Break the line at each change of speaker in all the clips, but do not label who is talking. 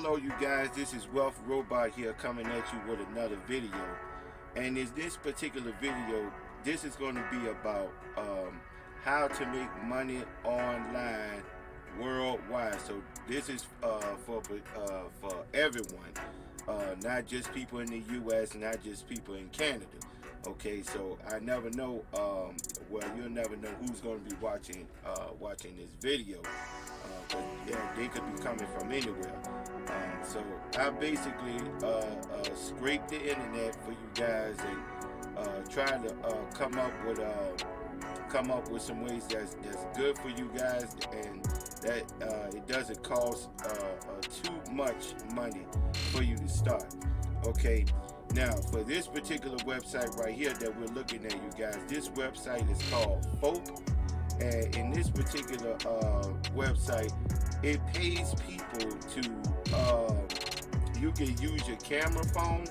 Hello you guys, this is Wealth Robot here coming at you with another video. And in this particular video, this is going to be about how to make money online worldwide. So this is for everyone, not just people in the US, not just people in Canada. Okay, so I never know, well, you'll never know who's going to be watching this video, but yeah, they could be coming from anywhere. So I basically scraped the internet for you guys and try to come up with some ways that's good for you guys, and that it doesn't cost too much money for you to start. Okay. Now, for this particular website right here that we're looking at, you guys, this website is called Folk, and in this particular website, it pays people to, you can use your camera phone,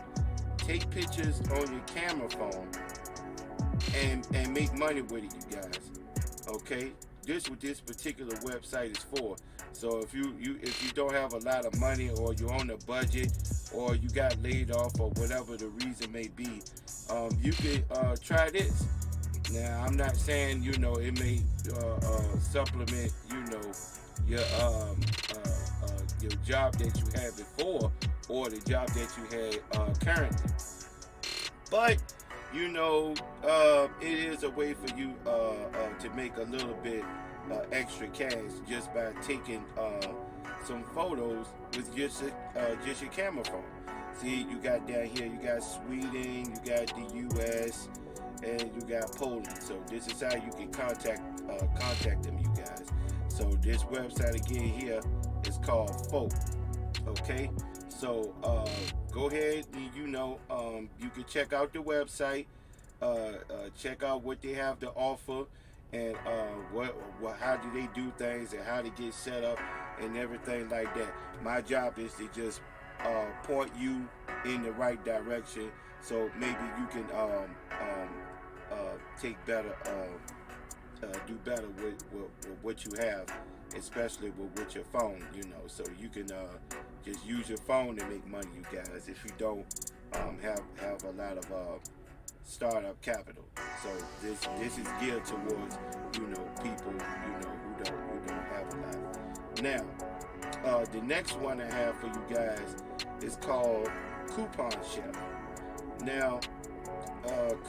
take pictures on your camera phone, and make money with it, you guys. Okay, this what this particular website is for. So if you don't have a lot of money, or you're on a budget, or you got laid off, or whatever the reason may be, you can try this. Now, I'm not saying it may supplement your job that you had before, or the job that you had currently, but it is a way for you to make a little bit extra cash just by taking some photos with just your camera phone. See, you got down here, you got Sweden, you got the US, and you got Poland. So this is how you can contact them, you guys. So this website again here is called Folk. Okay, so go ahead and you can check out the website, check out what they have to offer, and how do they do things, and how to get set up and everything like that. My job is to just point you in the right direction, so maybe you can take better, do better with what you have, especially with your phone. So you can just use your phone to make money, you guys, if you don't have a lot of startup capital. So this is geared towards people who don't have a lot. Now, the next one I have for you guys is called Coupon Chef. Now,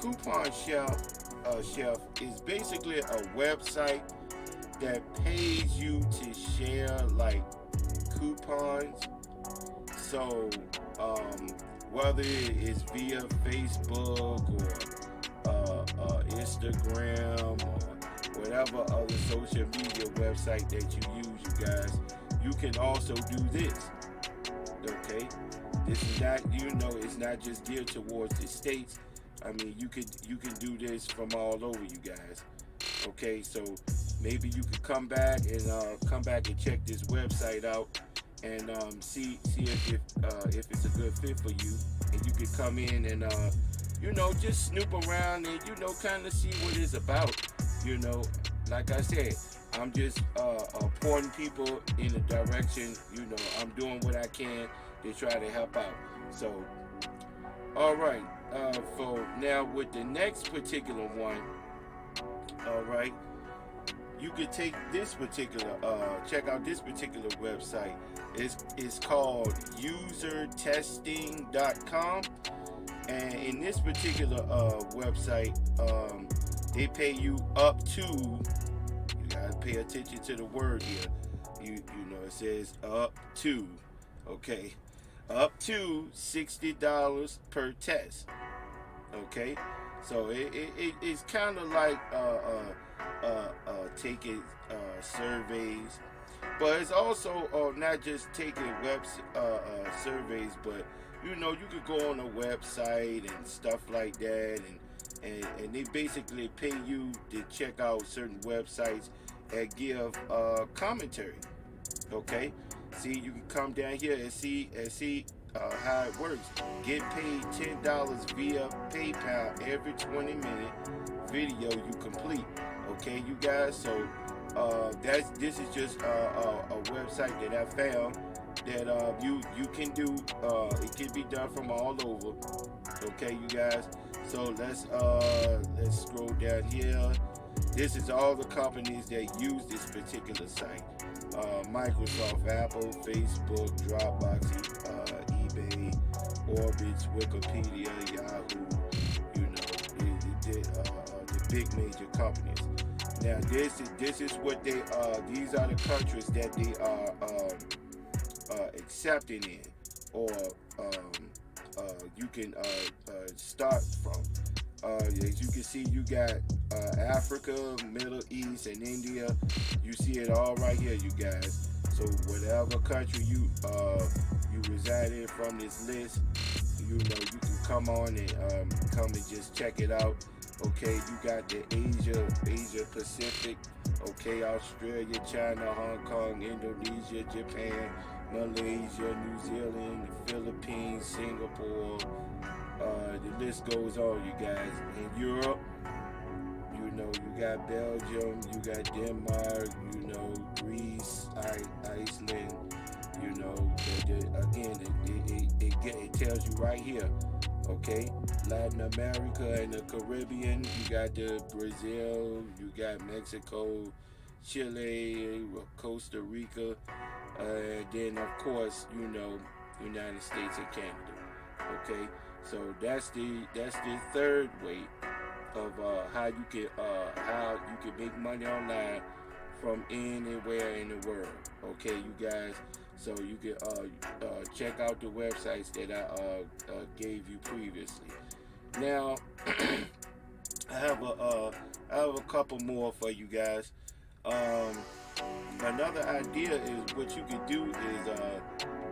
Coupon Chef is basically a website that pays you to share like coupons. So whether it is via Facebook or Instagram or whatever other social media website that you use, you guys, you can also do this. Okay, this is not, it's not just geared towards the States. I mean, you can do this from all over, you guys. Okay, so maybe you could come back and check this website out, and see if it's a good fit for you, and you could come in and just snoop around and kind of see what it's about. Like I said, I'm just pointing people in a direction. I'm doing what I can to try to help out. So, all right. For now, with the next particular one, all right, you could take this particular, check out this particular website. It's called usertesting.com, and in this particular website, they pay you up to, you gotta pay attention to the word here. It says up to, okay, up to $60 per test. Okay, so it's kind of like taking surveys, but it's also not just taking surveys, but you could go on a website and stuff like that, and they basically pay you to check out certain websites and give commentary. Okay, see, you can come down here and see how it works. Get paid $10 via PayPal every 20-minute video you complete. Okay, you guys. So this is just a website that I found, that you can do. It can be done from all over. Okay, you guys. So let's scroll down here. This is all the companies that use this particular site. Microsoft, Apple, Facebook, Dropbox, eBay, Orbitz, Wikipedia, Yahoo. You know, the big major companies. Now this is what they these are the countries that they are accepting in, or you can start from. As you can see, you got Africa, Middle East, and India. You see it all right here, you guys. So whatever country you reside in from this list, you know, you can come on and come and just check it out. Okay, you got the Asia Pacific. Okay, Australia, China, Hong Kong, Indonesia, Japan, Malaysia, New Zealand, the Philippines, Singapore. The list goes on, you guys. In Europe, you know, you got Belgium, you got Denmark, you know, Greece, Iceland. You know, it tells you right here. Okay, Latin America and the Caribbean, you got the Brazil, you got Mexico, Chile, Costa Rica, and then of course, you know, United States and Canada. Okay, so that's the third way of how you can make money online from anywhere in the world. Okay, you guys. So you can check out the websites that I gave you previously. Now I have a couple more for you guys. Another idea is what you can do is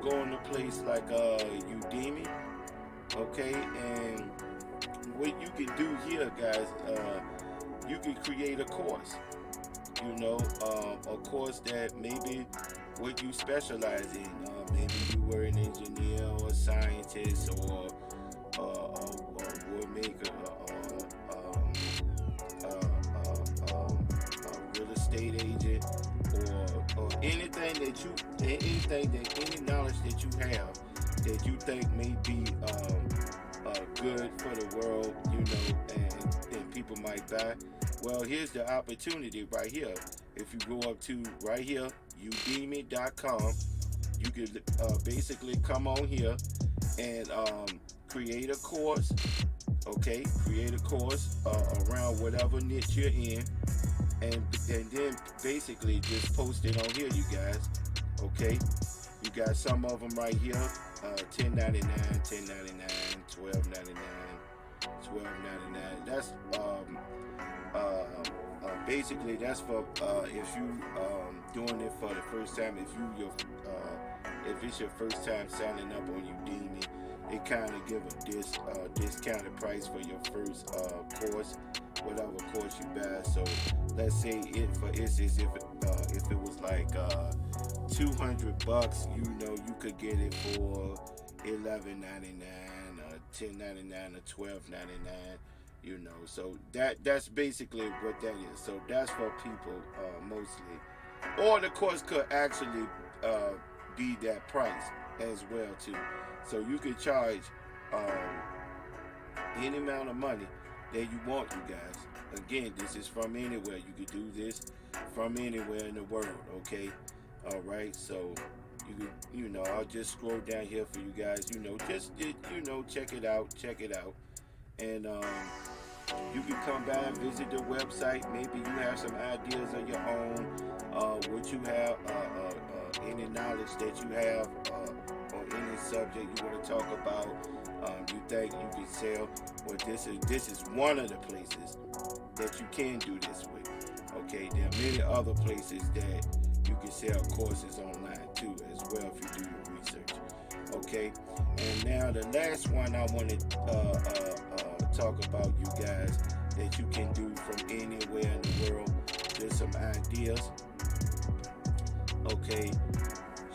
go in a place like Udemy. Okay, and what you can do here, guys, you can create a course. You know, a course that maybe what you specialize in. Maybe you were an engineer or a scientist or a wood maker, a real estate agent, or any knowledge that you have that you think may be good for the world, you know, and people might buy. Well, here's the opportunity right here. If you go up to right here, udemy.com, you can basically come on here and create a course. Okay, create a course around whatever niche you're in, and then basically just post it on here, you guys. Okay, you got some of them right here, $10.99, $10.99, $12.99, $12.99. That's basically that's for if you doing it for the first time. If it's your first time signing up on Udemy, they kind of give a discounted price for your first course, whatever course you buy. So let's say for instance, if it was like $200, you know, you could get it for $11.99, $10.99, or $12.99. You know, so that's basically what that is. So that's for people mostly, or the course could actually be that price as well too. So you could charge any amount of money that you want, you guys. Again, this is from anywhere. You could do this from anywhere in the world. Okay, all right. So you know, I'll just scroll down here for you guys. You know, just check it out, and you can come by and visit the website. Maybe you have some ideas of your own, what you have, any knowledge that you have on any subject you want to talk about. You think you can sell. Well, this is one of the places that you can do this with. Okay, there are many other places that you can sell courses online too, as well, if you do your research. Okay, and now the last one I want to talk about, you guys, that you can do from anywhere in the world. There's some ideas. Okay,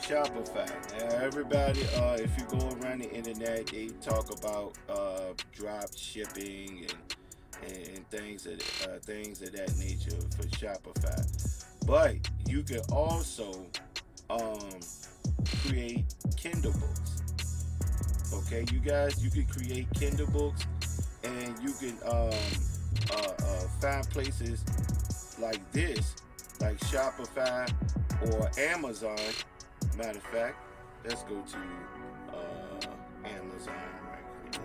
Shopify. Now everybody, if you go around the internet, they talk about drop shipping and things of that nature for Shopify. But you can also create Kindle books. Okay, you guys, you can create Kindle books, and you can find places like this, like Shopify or Amazon. Matter of fact, let's go to Amazon right here.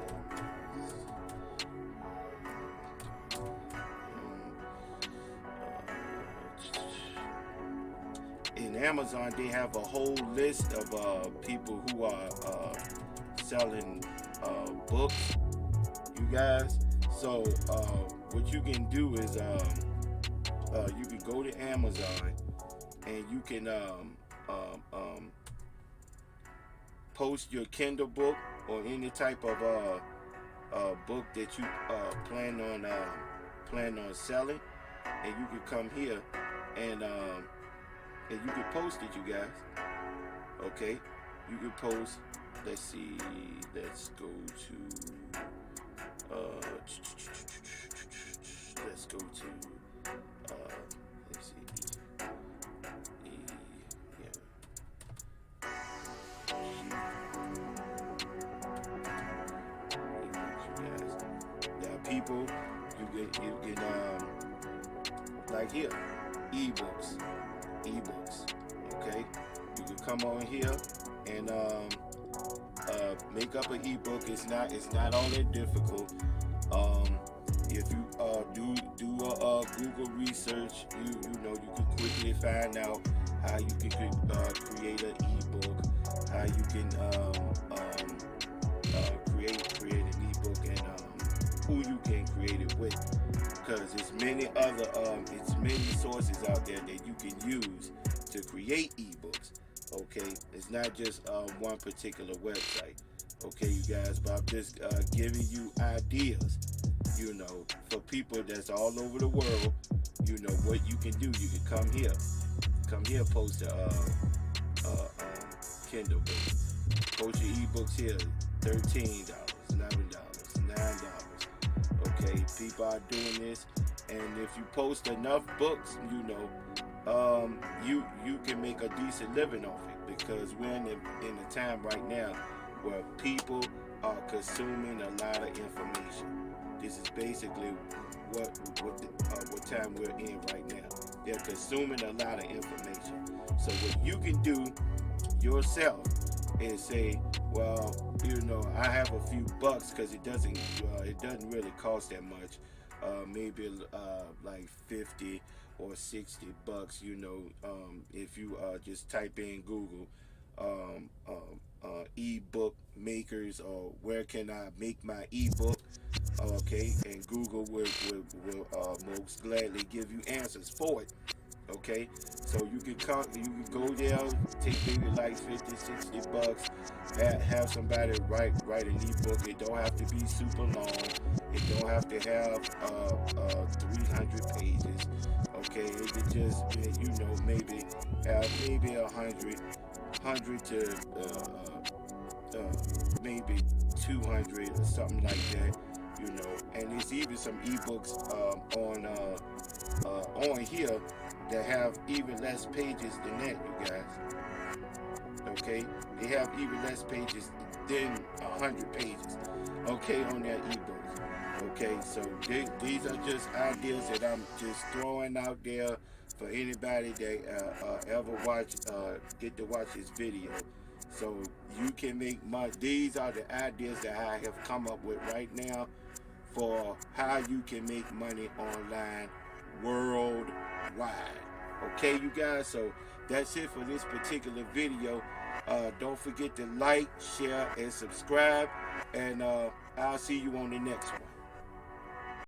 In Amazon, they have a whole list of people who are selling books, you guys. So what you can do is you can go to Amazon, and you can post your Kindle book or any type of book that you plan on selling, and you can come here and you can post it, you guys. Okay, you can post. Let's see. Let's go to. Let's go to. Let's see. Yeah. There are people you can like here, ebooks. Okay, you can come on here and make up an ebook. It's not all that difficult. If you do a Google research, you know you can quickly find out how you can create an ebook, how you can create an ebook, and who you can create it with. Because it's many sources out there that you can use to create ebooks. Okay, it's not just one particular website. Okay, you guys, but I'm just giving you ideas, you know, for people that's all over the world. You know what you can do. You can come here, post a Kindle book, post your ebooks here, $13, $11, $9. Okay, people are doing this, and if you post enough books, you know, you can make a decent living off it, because we're in a time right now where people are consuming a lot of information. This is basically what time we're in right now. They're consuming a lot of information. So what you can do yourself is say, well, you know, I have a few bucks, because it doesn't really cost that much. Maybe like 50 or 60 bucks, you know, if you just type in Google ebook makers, or where can I make my ebook, okay, and Google will most gladly give you answers for it. Okay, so you can go there, take maybe like 50, 60 bucks, have somebody write an ebook. It don't have to be super long. It don't have to have 300 pages. Okay, it could just be, you know, maybe 100 to maybe 200 or something like that. You know, and there's even some ebooks on here that have even less pages than that, you guys. Okay, they have even less pages than 100 pages. Okay, on their ebooks. Okay, so these are just ideas that I'm just throwing out there for anybody that ever get to watch this video. So you can make money. These are the ideas that I have come up with right now for how you can make money online worldwide. Okay, you guys, so that's it for this particular video. Don't forget to like, share, and subscribe, and I'll see you on the next one.